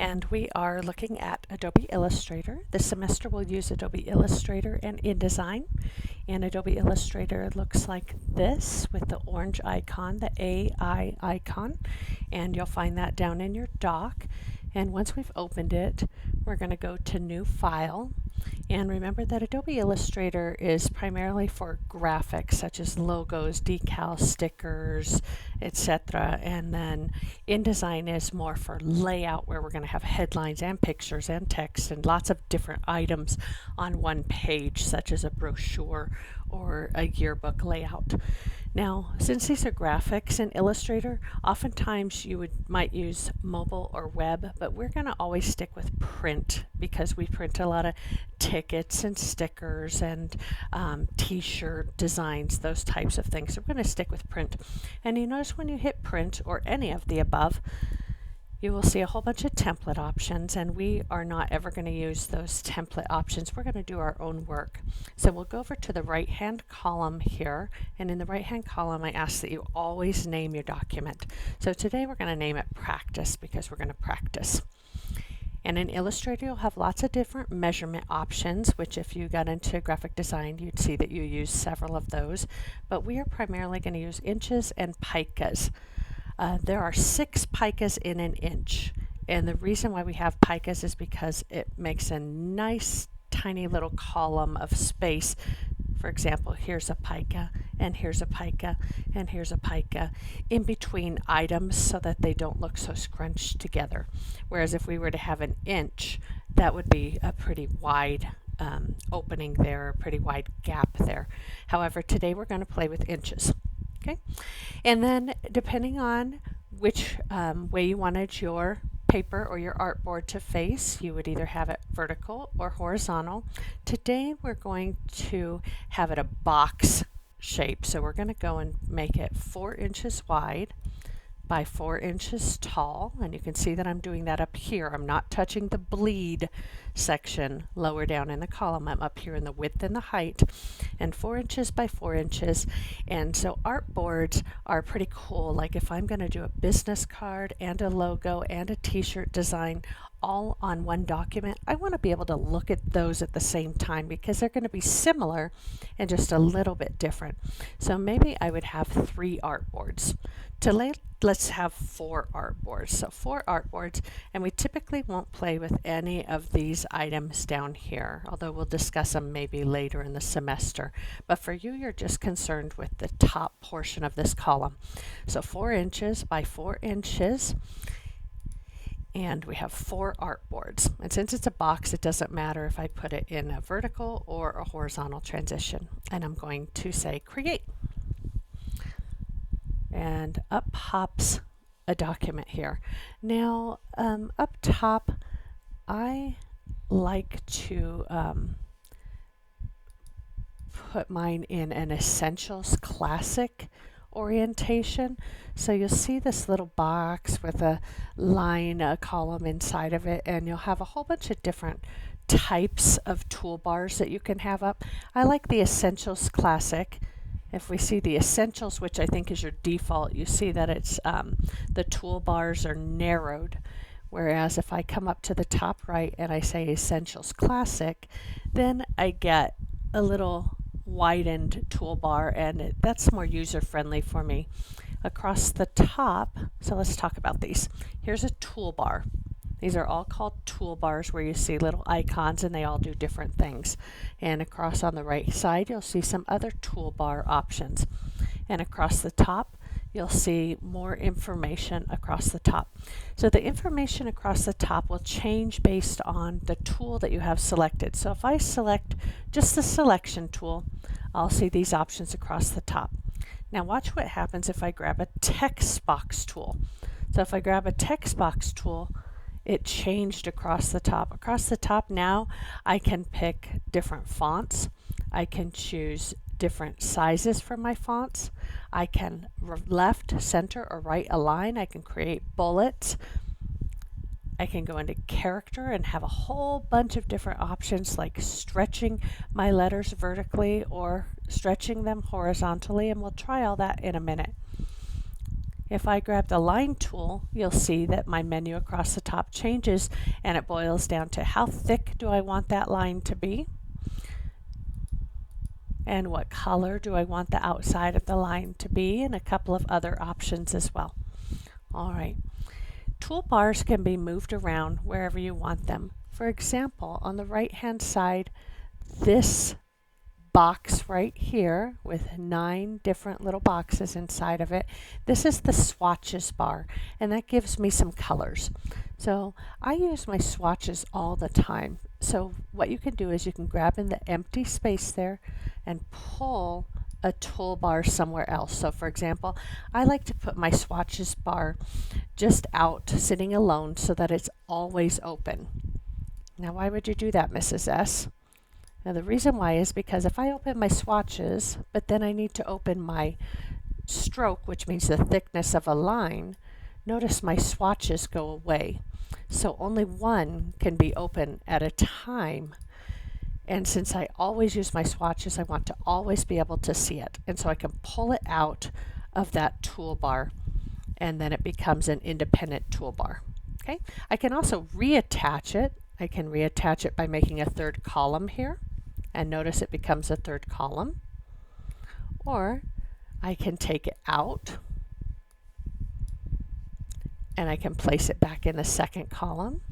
and we are looking at Adobe Illustrator. This semester we'll use Adobe Illustrator and InDesign. And Adobe Illustrator looks like this with the orange icon, the AI icon, and you'll find that down in your dock. And once we've opened it, we're going to go to New File. And remember that Adobe Illustrator is primarily for graphics such as logos, decals, stickers, etc. And then InDesign is more for layout, where we're going to have headlines and pictures and text and lots of different items on one page, such as a brochure or a yearbook layout. Now, since these are graphics in Illustrator, oftentimes you might use mobile or web, but we're going to always stick with print because we print a lot of tickets and stickers and t-shirt designs, those types of things. So we're going to stick with print. And you notice when you hit print or any of the above, you will see a whole bunch of template options, and we are not ever going to use those template options. We're going to do our own work. So we'll go over to the right-hand column here, and in the right-hand column I ask that you always name your document. So today we're going to name it Practice because we're going to practice. And in Illustrator you'll have lots of different measurement options, which if you got into graphic design you'd see that you use several of those, but we are primarily going to use inches and picas. There are 6 picas in an inch, and the reason why we have picas is because it makes a nice tiny little column of space. For example, here's a pica, and here's a pica, and here's a pica in between items so that they don't look so scrunched together. Whereas if we were to have an inch, that would be a pretty wide opening there, a pretty wide gap there. However, today we're going to play with inches. Okay, and then depending on which way you wanted your paper or your artboard to face, you would either have it vertical or horizontal. Today we're going to have it a box shape, so we're going to go and make it 4 inches wide by 4 inches tall, and you can see that I'm doing that up here. I'm not touching the bleed section lower down in the column. I'm up here in the width and the height, and 4 inches by 4 inches. And so artboards are pretty cool. Like if I'm going to do a business card and a logo and a t-shirt design all on one document, I want to be able to look at those at the same time because they're going to be similar and just a little bit different. So maybe I would have 3 artboards. Let's have 4 artboards. So 4 artboards, and we typically won't play with any of these items down here, although we'll discuss them maybe later in the semester. But for you, you're just concerned with the top portion of this column. So 4 inches by 4 inches. And we have 4 artboards. And since it's a box, it doesn't matter if I put it in a vertical or a horizontal transition. And I'm going to say create. And up pops a document here. Now, up top, I like to put mine in an Essentials Classic orientation. So you'll see this little box with a line, a column inside of it, and you'll have a whole bunch of different types of toolbars that you can have up. I like the Essentials Classic. If we see the Essentials, which I think is your default, you see that it's the toolbars are narrowed. Whereas if I come up to the top right and I say Essentials Classic, then I get a little widened toolbar, and that's more user-friendly for me. Across the top, so let's talk about these. Here's a toolbar. These are all called toolbars, where you see little icons and they all do different things. And across on the right side, you'll see some other toolbar options. And across the top, you'll see more information across the top. So the information across the top will change based on the tool that you have selected. So if I select just the selection tool, I'll see these options across the top. Now watch what happens if I grab a text box tool. So if I grab a text box tool, it changed across the top. Across the top now, I can pick different fonts. I can choose different sizes for my fonts. I can left, center, or right align. I can create bullets. I can go into character and have a whole bunch of different options, like stretching my letters vertically or stretching them horizontally, and we'll try all that in a minute. If I grab the line tool, you'll see that my menu across the top changes, and it boils down to how thick do I want that line to be, and what color do I want the outside of the line to be, and a couple of other options as well. All right. Toolbars can be moved around wherever you want them. For example, on the right-hand side, this box right here with 9 different little boxes inside of it, this is the swatches bar, and that gives me some colors. So I use my swatches all the time. So what you can do is you can grab in the empty space there and pull a toolbar somewhere else. So for example, I like to put my swatches bar just out, sitting alone, so that it's always open. Now why would you do that, Mrs. S? Now the reason why is because if I open my swatches, but then I need to open my stroke, which means the thickness of a line, notice my swatches go away. So only one can be open at a time. And since I always use my swatches, I want to always be able to see it. And so I can pull it out of that toolbar, and then it becomes an independent toolbar. Okay. I can also reattach it. I can reattach it by making a third column here, and notice it becomes a third column. Or I can take it out, and I can place it back in the second column.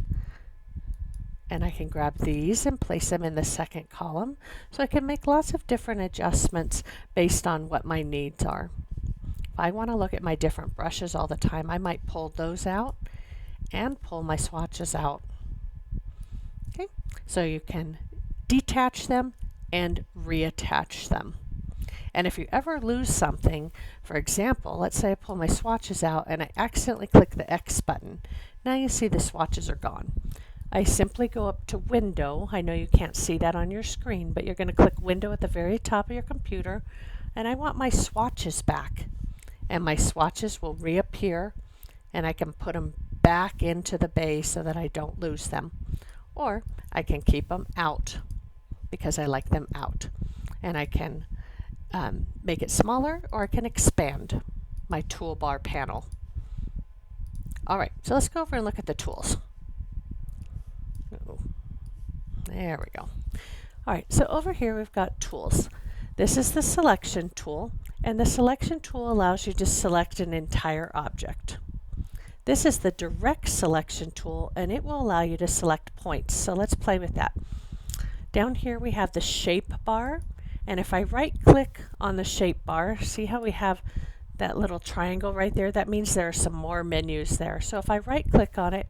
And I can grab these and place them in the second column. So I can make lots of different adjustments based on what my needs are. If I want to look at my different brushes all the time, I might pull those out and pull my swatches out. Okay, so you can detach them and reattach them. And if you ever lose something, for example, let's say I pull my swatches out and I accidentally click the X button. Now you see the swatches are gone. I simply go up to Window. I know you can't see that on your screen, but you're going to click Window at the very top of your computer, and I want my swatches back. And my swatches will reappear, and I can put them back into the bay so that I don't lose them. Or I can keep them out because I like them out. And I can make it smaller, or I can expand my toolbar panel. All right, so let's go over and look at the tools. There we go. All right, so over here we've got tools. This is the selection tool, and the selection tool allows you to select an entire object. This is the direct selection tool, and it will allow you to select points. So let's play with that. Down here we have the shape bar, and if I right click on the shape bar, see how we have that little triangle right there? That means there are some more menus there. So if I right click on it,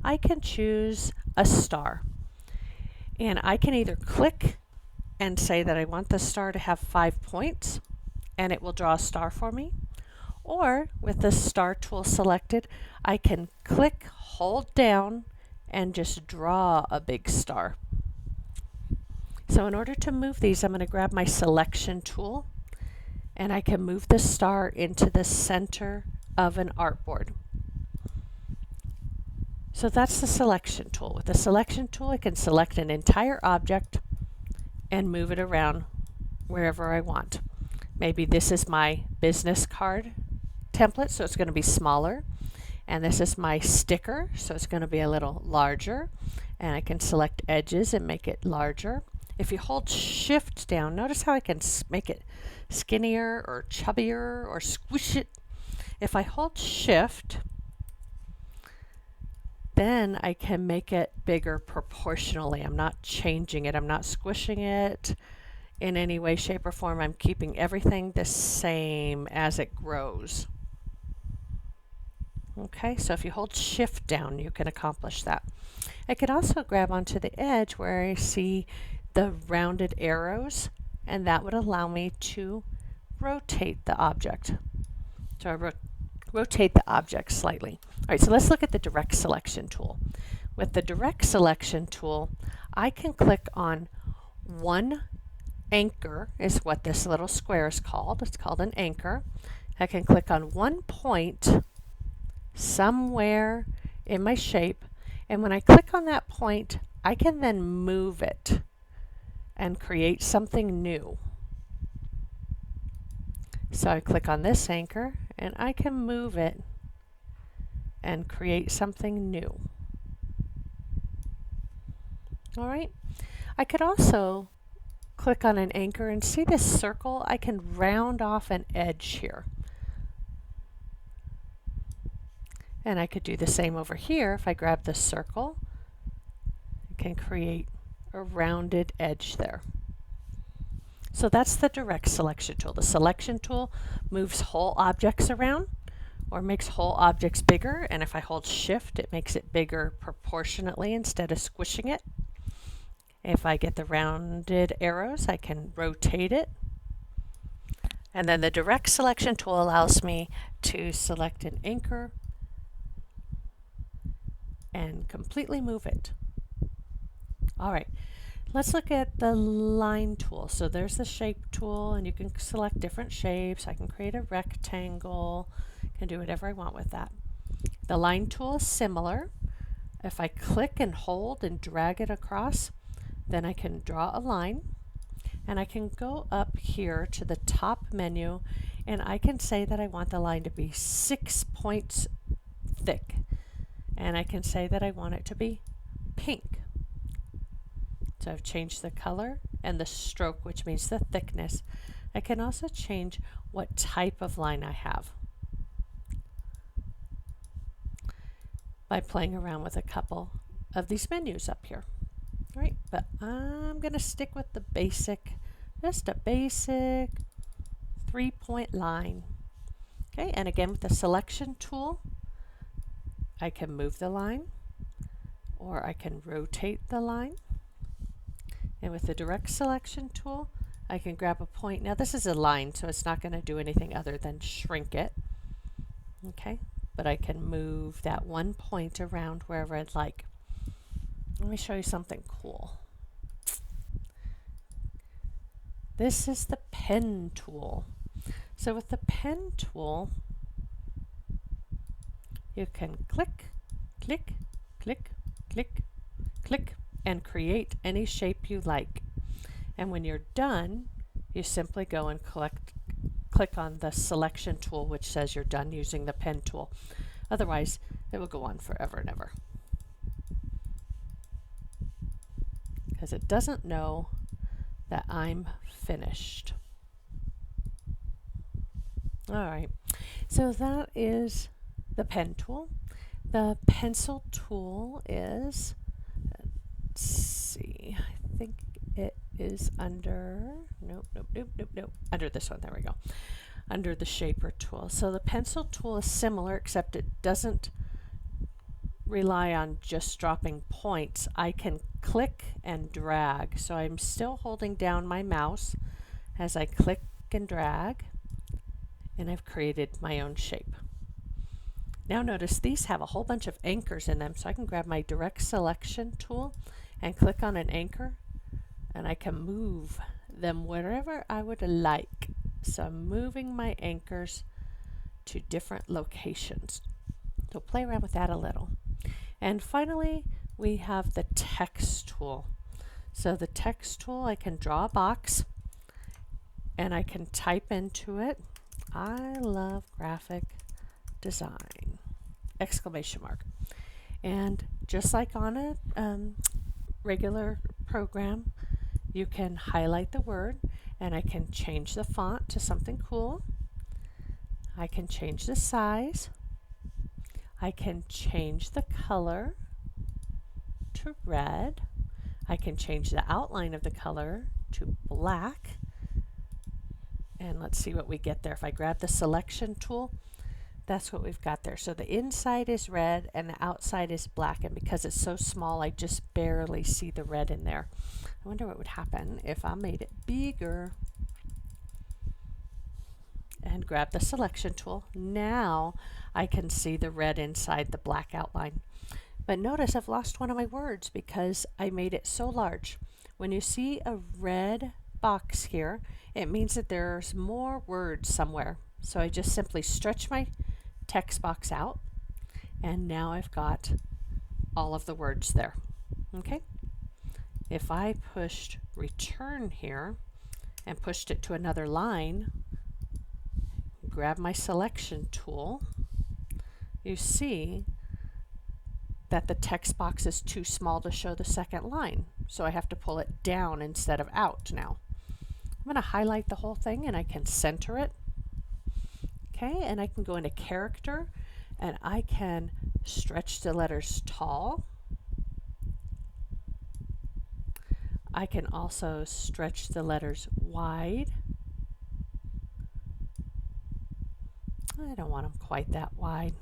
I can choose a star. And I can either click and say that I want the star to have 5 points, and it will draw a star for me. Or with the star tool selected, I can click, hold down, and just draw a big star. So in order to move these, I'm going to grab my selection tool, and I can move the star into the center of an artboard. So that's the selection tool. With the selection tool, I can select an entire object and move it around wherever I want. Maybe this is my business card template, so it's going to be smaller. And this is my sticker, so it's going to be a little larger. And I can select edges and make it larger. If you hold Shift down, notice how I can make it skinnier or chubbier or squish it. If I hold Shift, then I can make it bigger proportionally. I'm not changing it. I'm not squishing it in any way, shape, or form. I'm keeping everything the same as it grows. Okay, so if you hold Shift down, you can accomplish that. I could also grab onto the edge where I see the rounded arrows, and that would allow me to rotate the object. So I rotate the object slightly. All right, so let's look at the direct selection tool. With the direct selection tool, I can click on one anchor, is what this little square is called. It's called an anchor. I can click on one point somewhere in my shape, and when I click on that point, I can then move it and create something new. So I click on this anchor and I can move it and create something new. All right. I could also click on an anchor and see this circle. I can round off an edge here. And I could do the same over here. If I grab this circle, I can create a rounded edge there. So that's the direct selection tool. The selection tool moves whole objects around or makes whole objects bigger, and if I hold shift, it makes it bigger proportionately instead of squishing it. If I get the rounded arrows, I can rotate it. And then the direct selection tool allows me to select an anchor and completely move it. All right, let's look at the line tool. So there's the shape tool, and you can select different shapes. I can create a rectangle, can do whatever I want with that. The line tool is similar. If I click and hold and drag it across, then I can draw a line, and I can go up here to the top menu, and I can say that I want the line to be 6 points thick, and I can say that I want it to be pink. So I've changed the color and the stroke, which means the thickness. I can also change what type of line I have by playing around with a couple of these menus up here. All right, but I'm going to stick with the basic, just a basic 3-point line. Okay, and again with the selection tool, I can move the line or I can rotate the line. And with the direct selection tool, I can grab a point. Now this is a line, so it's not going to do anything other than shrink it. Okay, but I can move that one point around wherever I'd like. Let me show you something cool. This is the pen tool. So with the pen tool, you can click, click, click, click, click, and create any shape you like. And when you're done, you simply go and click on the selection tool, which says you're done using the pen tool. Otherwise, it will go on forever and ever, because it doesn't know that I'm finished. All right, so that is the pen tool. The pencil tool is, let's see, I think it is under, nope, under this one, there we go, under the shaper tool. So the pencil tool is similar, except it doesn't rely on just dropping points. I can click and drag. So I'm still holding down my mouse as I click and drag, and I've created my own shape. Now notice these have a whole bunch of anchors in them, so I can grab my direct selection tool and click on an anchor, and I can move them wherever I would like. So I'm moving my anchors to different locations. So play around with that a little. And finally, we have the text tool. So the text tool, I can draw a box and I can type into it, "I love graphic design!" exclamation mark. And just like on a regular program, you can highlight the word, and I can change the font to something cool. I can change the size. I can change the color to red. I can change the outline of the color to black. And let's see what we get there. If I grab the selection tool, that's what we've got there. So the inside is red and the outside is black, and because it's so small, I just barely see the red in there. I wonder what would happen if I made it bigger and grab the selection tool. Now I can see the red inside the black outline. But notice I've lost one of my words because I made it so large. When you see a red box here, it means that there's more words somewhere. So I just simply stretch my text box out, and now I've got all of the words there. Okay? If I pushed return here and pushed it to another line, grab my selection tool, you see that the text box is too small to show the second line. So I have to pull it down instead of out now. I'm going to highlight the whole thing and I can center it. Okay, and I can go into character and I can stretch the letters tall. I can also stretch the letters wide. I don't want them quite that wide.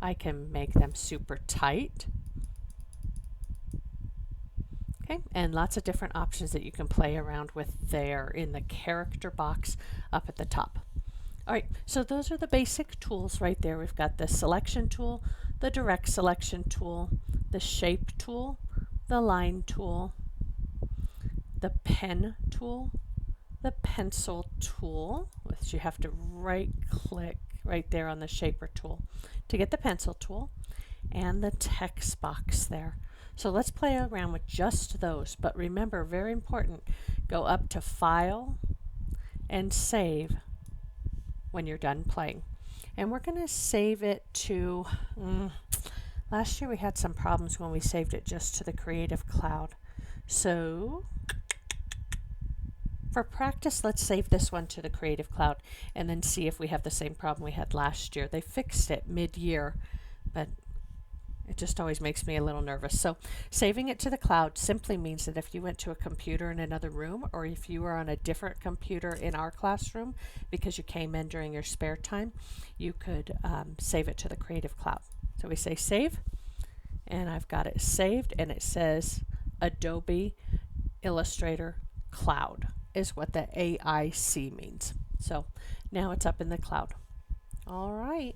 I can make them super tight. Okay, and lots of different options that you can play around with there in the character box up at the top. All right, so those are the basic tools right there. We've got the selection tool, the direct selection tool, the shape tool, the line tool, the pen tool, the pencil tool, which you have to right click right there on the shaper tool to get the pencil tool, and the text box there. So let's play around with just those, but remember, very important, go up to File and Save when you're done playing. And we're going to save it to, last year we had some problems when we saved it just to the Creative Cloud. So for practice, let's save this one to the Creative Cloud and then see if we have the same problem we had last year. They fixed it mid-year, but it just always makes me a little nervous. So saving it to the cloud simply means that if you went to a computer in another room, or if you were on a different computer in our classroom because you came in during your spare time, you could save it to the Creative Cloud. So we say save, and I've got it saved, and it says Adobe Illustrator Cloud is what the AIC means. So now it's up in the cloud. All right,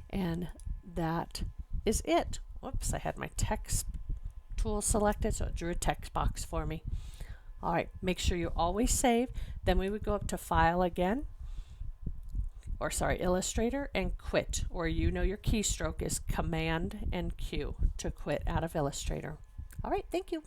and that is it. Whoops, I had my text tool selected, so it drew a text box for me. All right, make sure you always save. Then we would go up to File again, or sorry, Illustrator, and Quit, or you know your keystroke is Command and Q to quit out of Illustrator. All right, thank you.